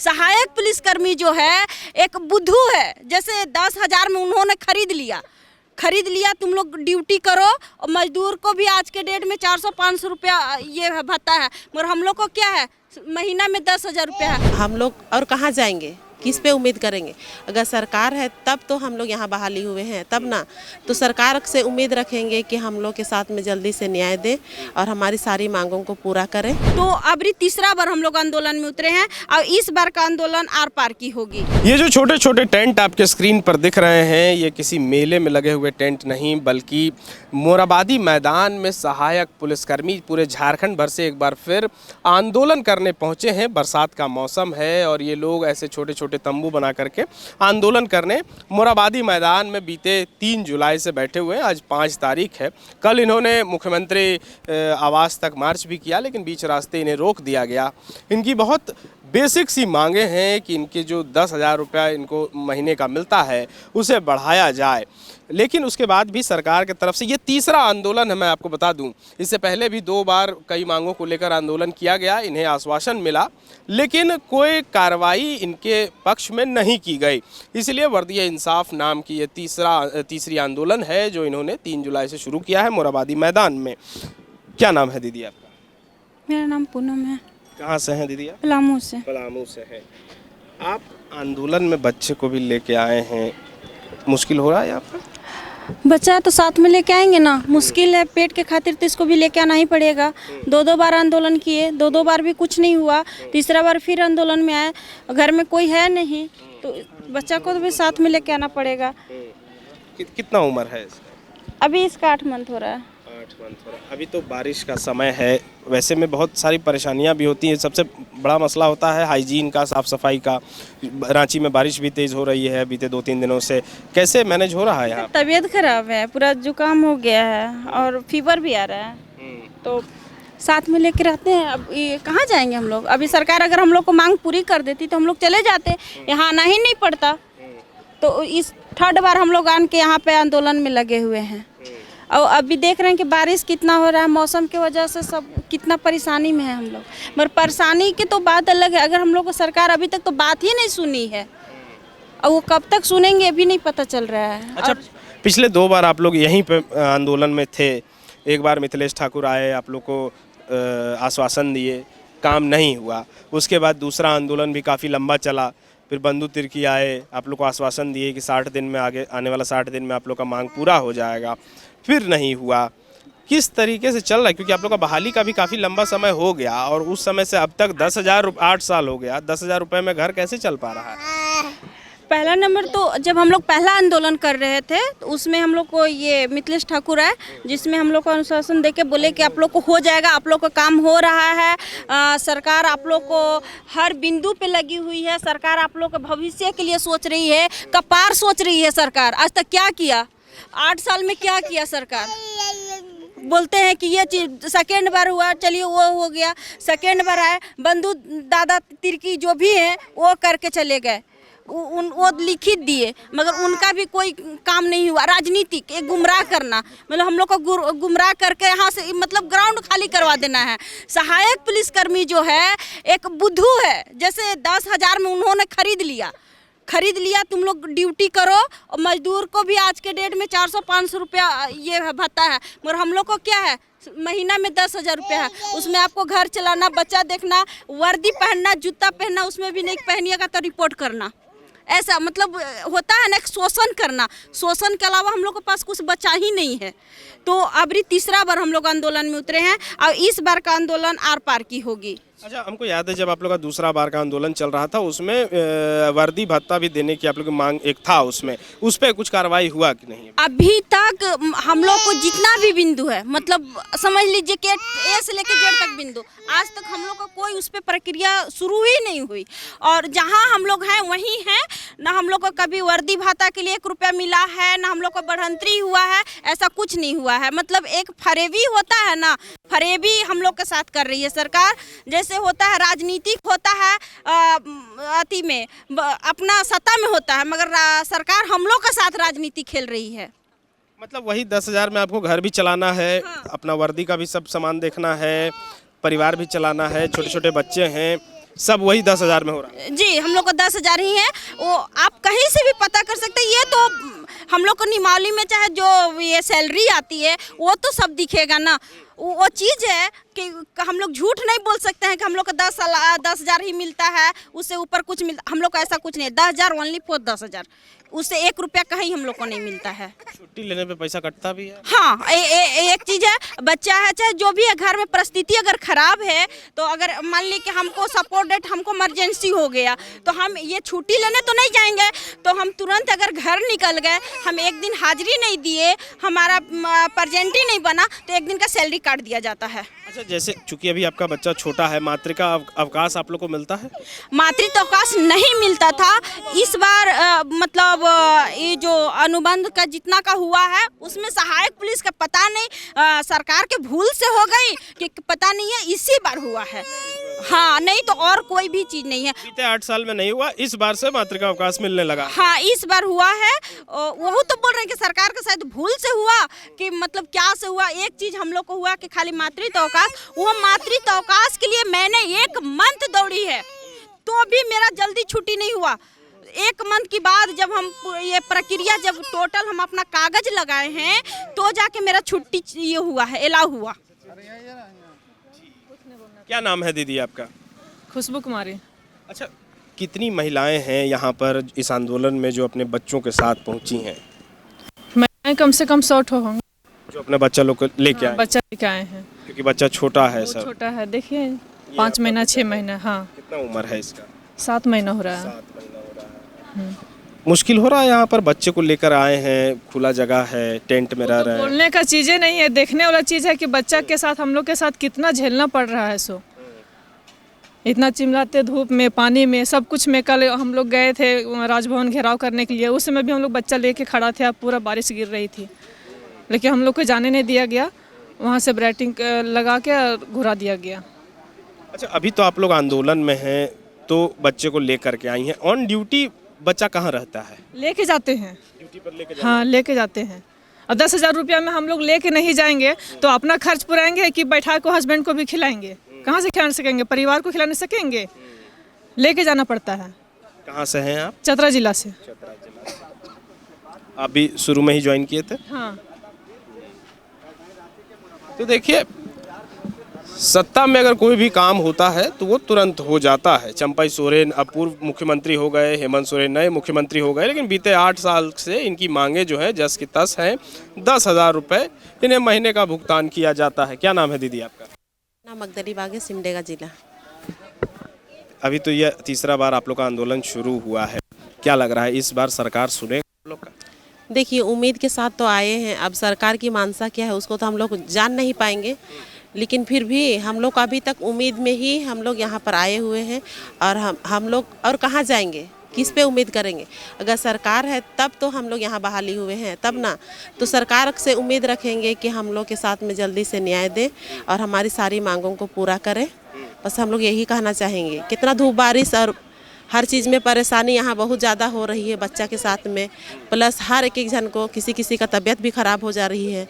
सहायक पुलिसकर्मी जो है एक बुद्धू है, जैसे 10,000 में उन्होंने खरीद लिया। तुम लोग ड्यूटी करो और मजदूर को भी आज के डेट में 400-500 रुपया ये भत्ता है, मगर हम लोग को क्या है, महीना में 10,000 रुपया है। हम लोग और कहाँ जाएंगे, किस पे उम्मीद करेंगे? अगर सरकार है तब तो हम लोग यहाँ बहाली हुए हैं, तब ना तो सरकार से उम्मीद रखेंगे कि हम लोग के साथ में जल्दी से न्याय दे और हमारी सारी मांगों को पूरा करें। तो अब तीसरा बार हम लोग आंदोलन में उतरे हैं और इस बार का आंदोलन आर पार की होगी। ये जो छोटे छोटे टेंट आपके स्क्रीन पर दिख रहे हैं, ये किसी मेले में लगे हुए टेंट नहीं, बल्कि मोराबादी मैदान में सहायक पुलिसकर्मी पूरे झारखंड भर से एक बार फिर आंदोलन करने पहुंचे हैं। बरसात का मौसम है और ये लोग ऐसे छोटे छोटे तंबू बना करके आंदोलन करने मोराबादी मैदान में बीते 3 जुलाई से बैठे हुए हैं। आज 5 तारीख है। कल इन्होंने मुख्यमंत्री आवास तक मार्च भी किया, लेकिन बीच रास्ते इन्हें रोक दिया गया। इनकी बहुत बेसिक सी मांगे हैं कि इनके जो 10,000 रुपया इनको महीने का मिलता है उसे बढ़ाया जाए, लेकिन उसके बाद भी सरकार की तरफ से ये तीसरा आंदोलन है। मैं आपको बता दूं, इससे पहले भी 2 बार कई मांगों को लेकर आंदोलन किया गया, इन्हें आश्वासन मिला, लेकिन कोई कार्रवाई इनके पक्ष में नहीं की गई। इसलिए वर्दीय इंसाफ नाम की ये तीसरी आंदोलन है जो इन्होंने 3 जुलाई से शुरू किया है मोराबादी मैदान में। क्या नाम है दीदी आपका? मेरा नाम पूनम है। कहाँ से हैं दीदी आप? पलामू से। पलामू से हैं। आप आंदोलन में बच्चे को भी लेके आए हैं, मुश्किल हो रहा है आपका? बच्चा है तो साथ में लेके आएंगे ना, मुश्किल है, पेट के खातिर तो इसको भी लेके आना ही पड़ेगा। 2 बार आंदोलन किए, 2 बार भी कुछ नहीं हुआ, तीसरा बार फिर आंदोलन में आए, घर में कोई है नहीं तो बच्चा को तो भी साथ में लेके आना पड़ेगा। कितना उम्र है इसका? अभी इसका 8 मंथ हो रहा है। 8 मंथ हो रहा है। अभी तो बारिश का समय है, वैसे में बहुत सारी परेशानियां भी होती हैं। सबसे बड़ा मसला होता है हाइजीन का, साफ सफाई का। रांची में बारिश भी तेज़ हो रही है बीते 2-3 दिनों से, कैसे मैनेज हो रहा है यहाँ? तबीयत खराब है, पूरा जुकाम हो गया है और फीवर भी आ रहा है, तो साथ में लेके रहते हैं। अब ये कहाँ जाएंगे हम लोग? अभी सरकार अगर हम लोग को मांग पूरी कर देती तो हम लोग चले जाते, यहाँ आना ही नहीं पड़ता। तो इस 3rd बार हम लोग आन के यहाँ पे आंदोलन में लगे हुए हैं और अभी देख रहे हैं कि बारिश कितना हो रहा है, मौसम की वजह से सब कितना परेशानी में है हम लोग। मगर परेशानी की तो बात अलग है, अगर हम लोग को सरकार अभी तक तो बात ही नहीं सुनी है और वो कब तक सुनेंगे अभी नहीं पता चल रहा है। अच्छा, पिछले 2 बार आप लोग यहीं पे आंदोलन में थे। एक बार मिथिलेश ठाकुर आए, आप लोग को आश्वासन दिए, काम नहीं हुआ। उसके बाद दूसरा आंदोलन भी काफ़ी लंबा चला, फिर बंधु तिर्की आए, आप लोग को आश्वासन दिए कि 60 दिन में, आगे आने वाला 60 दिन में आप लोग का मांग पूरा हो जाएगा, फिर नहीं हुआ। किस तरीके से चल रहा है? क्योंकि आप लोग का बहाली का भी काफ़ी लंबा समय हो गया और उस समय से अब तक 10,000 8 साल हो गया, 10,000 रुपये में घर कैसे चल पा रहा है? पहला नंबर तो जब हम लोग पहला आंदोलन कर रहे थे तो उसमें हम लोग को ये मिथिलेश ठाकुर है, जिसमें हम लोग को अनुशासन देके बोले कि आप लोग को हो जाएगा, आप लोग का काम हो रहा है, सरकार आप लोग को हर बिंदु पे लगी हुई है, सरकार आप लोग के भविष्य के लिए सोच रही है, कपार सोच रही है सरकार। आज तक क्या किया? 8 साल में क्या किया सरकार? बोलते हैं कि ये चीज 2nd बार हुआ, चलिए वो हो गया, 2nd बार आए, बंधु दादा तिर्की जो भी हैं वो करके चले गए, वो लिखित दिए, मगर उनका भी कोई काम नहीं हुआ। राजनीतिक एक गुमराह करना, मतलब हम लोग को गुमराह करके यहाँ से मतलब ग्राउंड खाली करवा देना है। सहायक पुलिसकर्मी जो है एक बुद्धू है, जैसे 10,000 में उन्होंने खरीद लिया। तुम लोग ड्यूटी करो और मजदूर को भी आज के डेट में 400-500 रुपया ये भत्ता है, मगर हम लोग को क्या है, महीना में 10,000 रुपया है। उसमें आपको घर चलाना, बच्चा देखना, वर्दी पहनना, जूता पहनना, उसमें भी नहीं पहनिएगा तो रिपोर्ट करना। ऐसा मतलब होता है ना, शोषण करना। शोषण के अलावा हम लोग के पास कुछ बचा ही नहीं है। तो अब तीसरा बार हम लोग आंदोलन में उतरे हैं और इस बार का आंदोलन आर पार की होगी। अच्छा, हमको याद है जब आप लोग का दूसरा बार का आंदोलन चल रहा था उसमें वर्दी भत्ता भी देने की आप लोग की मांग एक था, उसमें उस पर कुछ कार्रवाई हुआ कि नहीं? अभी तक हम लोग को जितना भी बिंदु है, मतलब समझ लीजिए कि ए से लेकर जेड तक बिंदु, आज तक हम लोग का कोई उस पर प्रक्रिया शुरू ही नहीं हुई। और जहाँ हम लोग हैं वहीं हैं, ना हम लोग को कभी वर्दी भत्ता के लिए 1 रुपया मिला है, ना हम लोग को बढ़ंतरी हुआ है, ऐसा कुछ नहीं हुआ है। मतलब एक फरेबी होता है ना, फरेबी हम लोग के साथ कर रही है सरकार। जैसे होता है राजनीतिक होता है अति में अपना सत्ता में होता है, मगर सरकार हम लोग के साथ राजनीति खेल रही है। मतलब वही 10,000 में आपको घर भी चलाना है, हाँ। अपना वर्दी का भी सब सामान देखना है, परिवार भी चलाना है, छोटे छोटे बच्चे हैं, सब वही 10,000 में हो रहा है? जी, हम लोग को 10,000 ही है। वो आप कहीं से भी पता कर सकते हैं। ये तो हम लोग को निमावली में चाहे जो ये सैलरी आती है वो तो सब दिखेगा ना। वो चीज़ है कि हम लोग झूठ नहीं बोल सकते हैं कि हम लोग को 10,000 ही मिलता है, उससे ऊपर कुछ मिलता। हम लोग को ऐसा कुछ नहीं है। 10,000 ओनली फॉर 10,000, उससे 1 रुपया कहीं हम लोग को नहीं मिलता है। छुट्टी लेने पे पैसा कटता भी है? हाँ, एक चीज़ है, बच्चा है चाहे जो भी है, घर में परिस्थिति अगर खराब है तो अगर मान ली कि हमको सपोर्ट डेट, हमको इमरजेंसी हो गया तो हम ये छुट्टी लेने तो नहीं जाएंगे। तो हम तुरंत अगर घर निकल गए, हम एक दिन हाजिरी नहीं दिए, हमारा प्रेजेंट ही नहीं बना, तो एक दिन का सैलरी काट दिया जाता है। अच्छा, जैसे चूंकि अभी आपका बच्चा छोटा है, मातृका अवकाश आप लोग को मिलता है? मातृत्व अवकाश नहीं मिलता था। इस बार मतलब ये जो अनुबंध का जितना का हुआ है उसमें सहायक पुलिस का पता नहीं सरकार के भूल से हो गई कि पता नहीं है, इसी बार हुआ है। हाँ, नहीं तो और कोई भी चीज़ नहीं है। बीते 8 साल में नहीं हुआ, इस बार से मातृका अवकाश मिलने लगा। हाँ, इस बार हुआ है। वो तो बोल रहे हैं कि सरकार का शायद भूल से हुआ कि मतलब क्या से हुआ। एक चीज़ हम लोग को हुआ कि खाली मातृत्व अवकाश, वो मातृत्व अवकाश के लिए मैंने 1 मंथ दौड़ी है तो भी मेरा जल्दी छुट्टी नहीं हुआ। 1 मंथ के बाद जब हम ये प्रक्रिया, जब टोटल हम अपना कागज लगाए हैं तो जाके मेरा छुट्टी ये हुआ है, अलाउ हुआ। क्या नाम है दीदी आपका? खुशबू कुमारी। अच्छा, कितनी महिलाएं हैं यहाँ पर इस आंदोलन में जो अपने बच्चों के साथ पहुँची हैं? मैं कम से कम 100 होंगे जो अपने बच्चा लोग को लेके आए? बच्चा लेके आए हैं। क्योंकि बच्चा छोटा है बहुत सर। छोटा है, देखिए 5 महीना 6 महीना। हाँ, कितना उम्र है इसका? 7 महीना हो रहा है। 7 महीना हो रहा है। मुश्किल हो रहा है यहाँ पर? बच्चे को लेकर आए हैं, खुला जगह है, टेंट में रह रहे हैं। बोलने का चीज़ें नहीं है, देखने वाला चीज़ है कि बच्चा के साथ, हम लोग के साथ कितना झेलना पड़ रहा है। सो इतना चिमलाते धूप में, पानी में, सब कुछ में। कल हम लोग गए थे राजभवन घेराव करने के लिए, उस समय भी हम लोग बच्चा लेके खड़ा थे, पूरा बारिश गिर रही थी, लेकिन हम लोग को जाने नहीं दिया गया। वहाँ से ब्रेटिंग लगा के घुरा दिया गया। अच्छा, अभी तो आप लोग आंदोलन में हैं तो बच्चे को लेकर के आई हैं। ऑन ड्यूटी बच्चा कहाँ रहता है? लेके जाते हैं ड्यूटी पर लेके हाँ, लेके जाते हैं। और 10,000 रुपया में हम लोग लेके नहीं जाएंगे तो अपना खर्च पुराएंगे कि बैठा को हस्बैंड को भी खिलाएंगे? कहाँ से खिला सकेंगे? परिवार को खिला नहीं सकेंगे, लेके जाना पड़ता है। कहाँ से हैं आप? चतरा जिला से। आप भी शुरू में ही ज्वाइन किए थे? हाँ। तो देखिए, सत्ता में अगर कोई भी काम होता है तो वो तुरंत हो जाता है। चंपई सोरेन अब पूर्व मुख्यमंत्री हो गए, हेमंत सोरेन नए मुख्यमंत्री हो गए, लेकिन बीते 8 साल से इनकी मांगे जो है जस की तस हैं। 10,000 रुपये इन्हें महीने का भुगतान किया जाता है। क्या नाम है दीदी आपका? नाम मगदली बाग है, सिमडेगा जिला। अभी तो यह तीसरा बार आप लोग का आंदोलन शुरू हुआ है, क्या लग रहा है इस बार सरकार सुनेगा आप लोग का? देखिए, उम्मीद के साथ तो आए हैं। अब सरकार की मानसा क्या है उसको तो हम लोग जान नहीं पाएंगे, लेकिन फिर भी हम लोग अभी तक उम्मीद में ही हम लोग यहाँ पर आए हुए हैं। और हम लोग और कहाँ जाएंगे, किस पे उम्मीद करेंगे? अगर सरकार है तब तो हम लोग यहाँ बहाली हुए हैं, तब ना। तो सरकार से उम्मीद रखेंगे कि हम लोग के साथ में जल्दी से न्याय दे और हमारी सारी मांगों को पूरा करे। बस हम लोग यही कहना चाहेंगे। कितना धूप बारिश और हर चीज़ में परेशानी यहाँ बहुत ज़्यादा हो रही है बच्चा के साथ में, प्लस हर एक जन को किसी का तबीयत भी ख़राब हो जा रही है।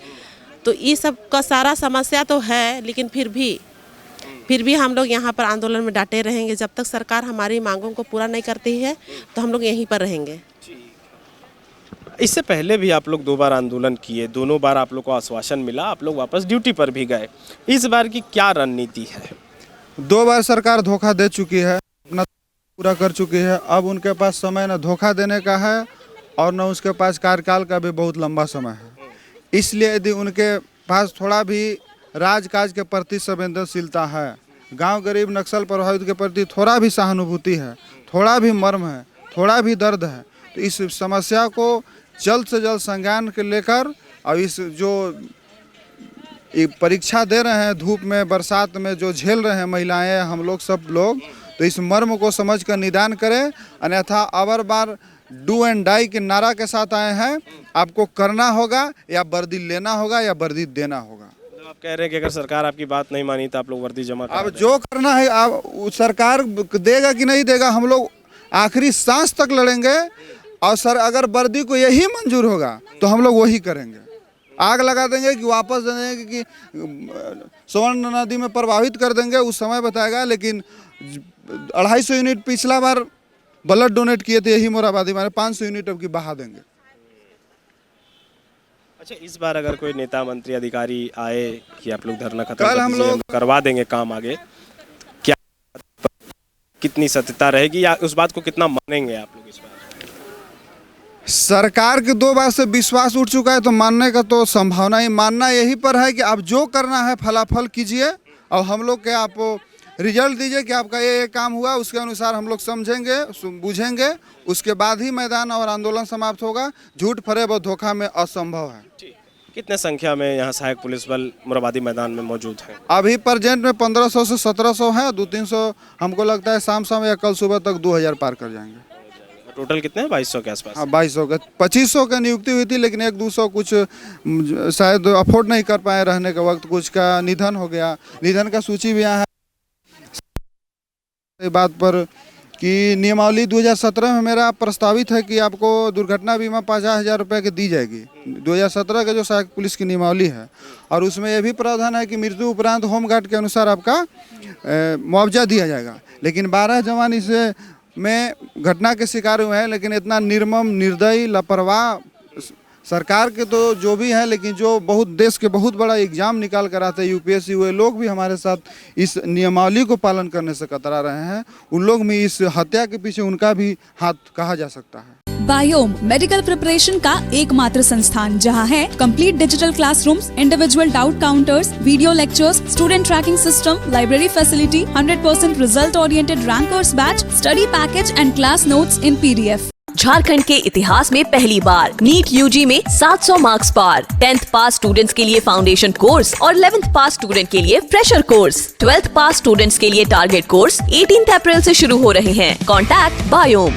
तो ये सब का सारा समस्या तो है, लेकिन फिर भी हम लोग यहाँ पर आंदोलन में डटे रहेंगे। जब तक सरकार हमारी मांगों को पूरा नहीं करती है तो हम लोग यहीं पर रहेंगे। इससे पहले भी आप लोग 2 बार आंदोलन किए, दोनों बार आप लोग को आश्वासन मिला, आप लोग वापस ड्यूटी पर भी गए। इस बार की क्या रणनीति है? 2 बार सरकार धोखा दे चुकी है, अपना पूरा कर चुकी है। अब उनके पास समय न धोखा देने का है और न उसके पास कार्यकाल का भी बहुत लंबा समय है। इसलिए यदि उनके पास थोड़ा भी राजकाज के प्रति संवेदनशीलता है, गांव गरीब नक्सल प्रभावित के प्रति थोड़ा भी सहानुभूति है, थोड़ा भी मर्म है, थोड़ा भी दर्द है, तो इस समस्या को जल्द से जल्द संज्ञान के लेकर और इस जो परीक्षा दे रहे हैं धूप में बरसात में जो झेल रहे हैं महिलाएं, हम लोग सब लोग, तो इस मर्म को समझकर निदान करें। अन्यथा अवर बार डू एंड डाई के नारा के साथ आए हैं। आपको करना होगा, या वर्दी लेना होगा या वर्दी देना होगा। तो आप कह रहे हैं कि अगर सरकार आपकी बात नहीं मानी तो आप लोग वर्दी जमा अब जो करना है आप सरकार देगा कि नहीं देगा, हम लोग आखिरी सांस तक लड़ेंगे। और सर अगर वर्दी को यही मंजूर होगा तो हम लोग वही करेंगे। आग लगा देंगे कि वापस दे देंगे कि स्वर्ण नदी में प्रवाहित कर देंगे, उस समय बताएगा। लेकिन 250 यूनिट पिछला बार ब्लड डोनेट किए थे यही मोराबादी में, 500 यूनिट अब की बढ़ा देंगे। अच्छा, इस बार अगर कोई नेता मंत्री अधिकारी आए कि आप लोग धरना खत्म कल कर हम दीजिए, लोग करवा देंगे काम आगे, क्या कितनी सत्यता रहेगी या उस बात को कितना मानेंगे आप लोग इस बार? सरकार के 2 बार से विश्वास उठ चुका है, तो मानने का तो संभावना ही, मानना यही पर है कि आप जो करना है फलाफल कीजिए और हम लोग के आप रिजल्ट दीजिए कि आपका ये काम हुआ, उसके अनुसार हम लोग समझेंगे बूझेंगे, उसके बाद ही मैदान और आंदोलन समाप्त होगा। झूठ फरेब और धोखा में असंभव है। कितने संख्या में यहाँ सहायक पुलिस बल मोराबादी मैदान में मौजूद है? अभी प्रेजेंट में 1500 से 1700 है, 200-300 हमको लगता है शाम या कल सुबह तक 2000 पार कर जाएंगे। टोटल कितने हैं? 2200 के आसपास। हाँ, 2200 का 2500 का नियुक्ति हुई थी, लेकिन 1-200 कुछ शायद अफोर्ड नहीं कर पाए रहने के वक्त, कुछ का निधन हो गया। निधन का सूची भी यहाँ है। बात पर कि नियमावली 2017 में मेरा प्रस्तावित है कि आपको दुर्घटना बीमा 50,000 रुपये की दी जाएगी। 2017 का जो सहायक पुलिस की नियमावली है, और उसमें यह भी प्रावधान है कि मृत्यु उपरांत होमगार्ड के अनुसार आपका मुआवजा दिया जाएगा। लेकिन 12 जवान इस में घटना के शिकार हुए हैं, लेकिन इतना निर्मम, निर्दयी, लापरवाह सरकार के तो जो भी है, लेकिन जो बहुत देश के बहुत बड़ा एग्जाम निकाल कर आते हैं यूपीएससी, हुए लोग भी हमारे साथ इस नियमावली को पालन करने से कतरा रहे हैं। उन लोग में इस हत्या के पीछे उनका भी हाथ कहा जा सकता है। बायोम मेडिकल प्रिपरेशन का एकमात्र संस्थान जहां है complete digital classrooms, individual doubt counters, video lectures, student tracking system, library facility, 100% result oriented rankers batch, study package and class notes in PDF। Jharkhand के इतिहास में पहली बार नीट यूजी में 700 मार्क्स पार। 10th पास स्टूडेंट्स के लिए फाउंडेशन कोर्स और 11th पास student के लिए फ्रेशर कोर्स। 12th पास स्टूडेंट्स के लिए टारगेट कोर्स 18 अप्रैल से शुरू हो रहे हैं। Contact biome.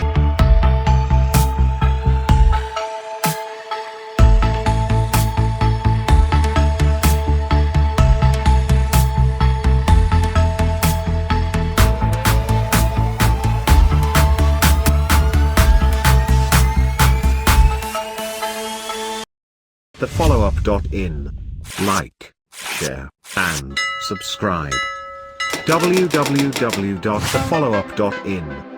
thefollowup.in. Like, share, and subscribe. www.thefollowup.in